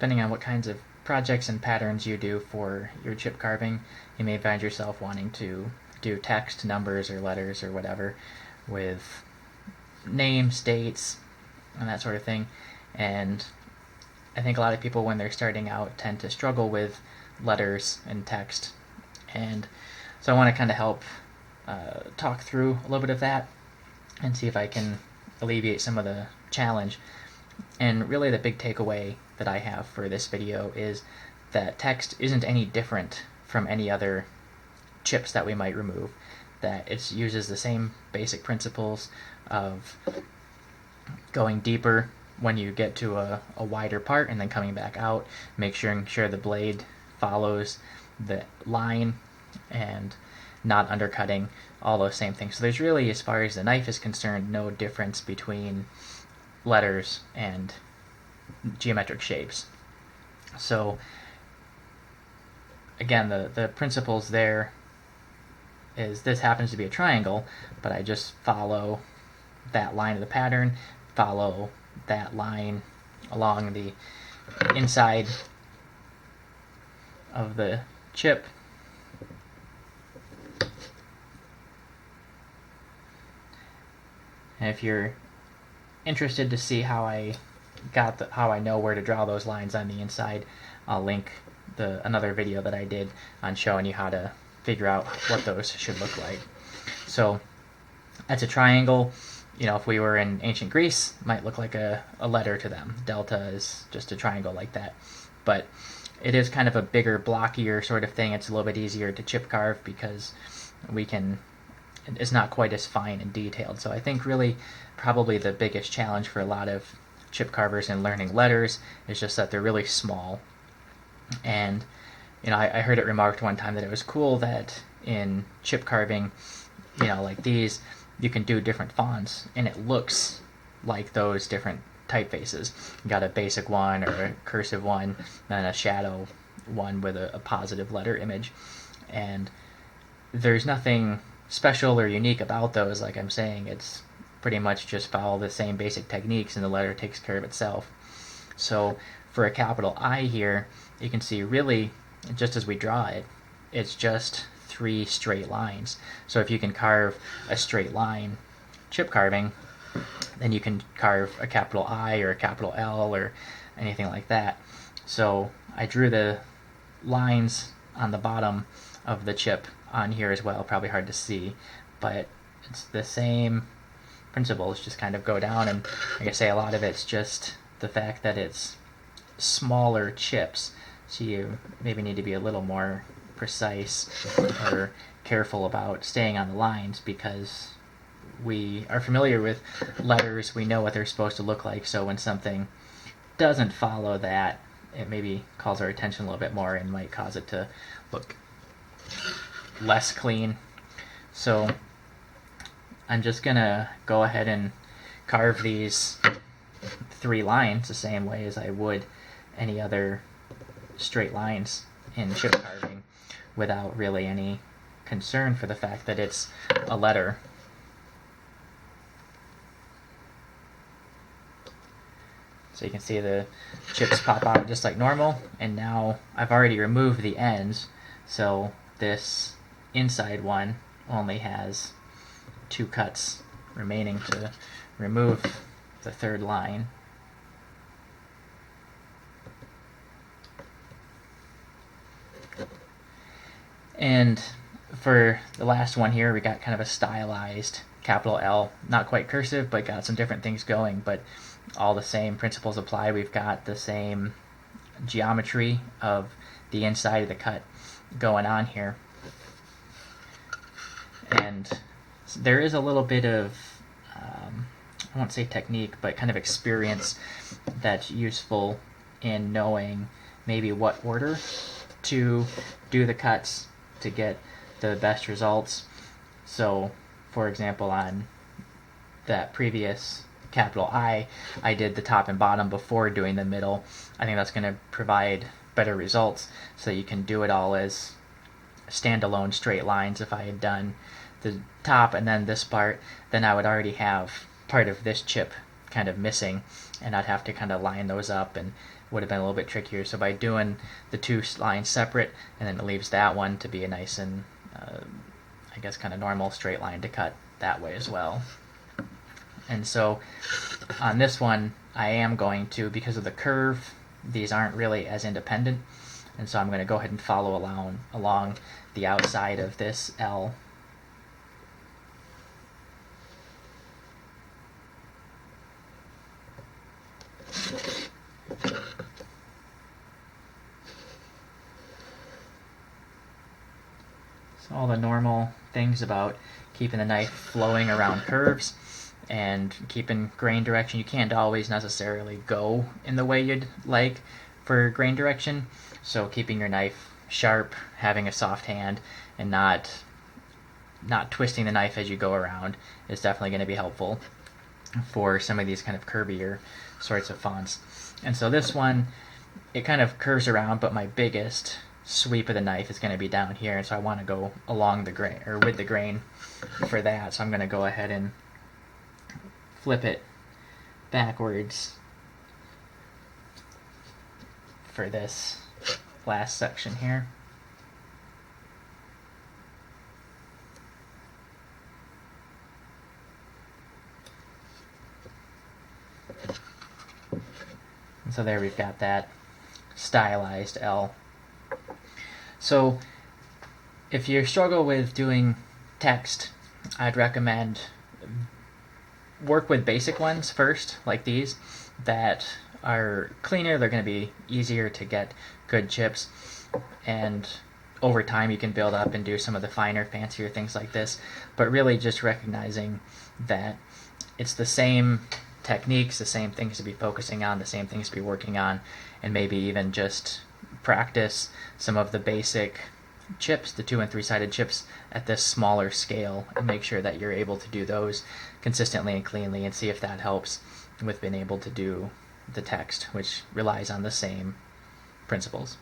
depending on what kinds of projects and patterns you do for your chip carving, you may find yourself wanting to do text, numbers, or letters, or whatever, with names, dates, and that sort of thing. And I think a lot of people, when they're starting out, tend to struggle with letters and text. And so I want to kind of help talk through a little bit of that and see if I can alleviate some of the challenge. And really the big takeaway that I have for this video is that text isn't any different from any other chips that we might remove, that it uses the same basic principles of going deeper when you get to a wider part and then coming back out, making sure the blade follows the line and not undercutting, all those same things. So there's really, as far as the knife is concerned, no difference between letters and geometric shapes. So again, the principles there is this happens to be a triangle, but I just follow that line of the pattern, follow that line along the inside of the chip, and if you're interested to see how I know where to draw those lines on the inside, I'll link another video that I did on showing you how to figure out what those should look like. So that's a triangle. You know, if we were in ancient Greece, it might look like a letter to them. Delta is just a triangle like that. But it is kind of a bigger, blockier sort of thing. It's a little bit easier to chip carve because it's not quite as fine and detailed. So I think really probably the biggest challenge for a lot of chip carvers in learning letters is just that they're really small. And you know, I heard it remarked one time that it was cool that in chip carving, you know, like these, you can do different fonts and it looks like those different typefaces. You got a basic one or a cursive one, then a shadow one with a positive letter image. And there's nothing special or unique about those. Like I'm saying, it's pretty much just follow the same basic techniques and the letter takes care of itself. So for a capital I here, you can see really, just as we draw it, it's just 3 straight lines. So if you can carve a straight line chip carving, then you can carve a capital I or a capital L or anything like that. So I drew the lines on the bottom of the chip on here as well. Probably hard to see, but it's the same principles, just kind of go down. And like I say, a lot of it's just the fact that it's smaller chips, so you maybe need to be a little more precise or careful about staying on the lines, because we are familiar with letters, we know what they're supposed to look like, so when something doesn't follow that, it maybe calls our attention a little bit more and might cause it to look less clean. So I'm just gonna go ahead and carve these 3 lines the same way as I would any other straight lines in chip carving, without really any concern for the fact that it's a letter. So you can see the chips pop out just like normal, and now I've already removed the ends, so this inside one only has 2 cuts remaining to remove the 3rd line. And for the last one here, we got kind of a stylized capital L, not quite cursive, but got some different things going, but all the same principles apply. We've got the same geometry of the inside of the cut going on here. And there is a little bit of, I won't say technique, but kind of experience that's useful in knowing maybe what order to do the cuts to get the best results. So, for example, on that previous capital I did the top and bottom before doing the middle. I think that's going to provide better results, so you can do it all as standalone straight lines. If I had done the top and then this part, then I would already have part of this chip kind of missing, and I'd have to kind of line those up, and would have been a little bit trickier. So by doing the two lines separate, and then it leaves that one to be a nice and I guess kind of normal straight line to cut that way as well. And so on this one, I am going to, because of the curve, these aren't really as independent, and so I'm going to go ahead and follow along the outside of this L. So all the normal things about keeping the knife flowing around curves and keeping grain direction. You can't always necessarily go in the way you'd like for grain direction, so keeping your knife sharp, having a soft hand, and not twisting the knife as you go around is definitely going to be helpful for some of these kind of curvier sorts of fonts. And so this one, it kind of curves around, but my biggest sweep of the knife is going to be down here, and so I want to go along the grain, or with the grain for that. So I'm going to go ahead and flip it backwards for this last section here. And so there we've got that stylized L. So if you struggle with doing text, I'd recommend work with basic ones first, like these, that are cleaner. They're going to be easier to get good chips, and over time you can build up and do some of the finer, fancier things like this. But really just recognizing that it's the same techniques, the same things to be focusing on, the same things to be working on, and maybe even just practice some of the basic chips, the 2- and 3-sided chips at this smaller scale, and make sure that you're able to do those consistently and cleanly, and see if that helps with being able to do the text, which relies on the same principles.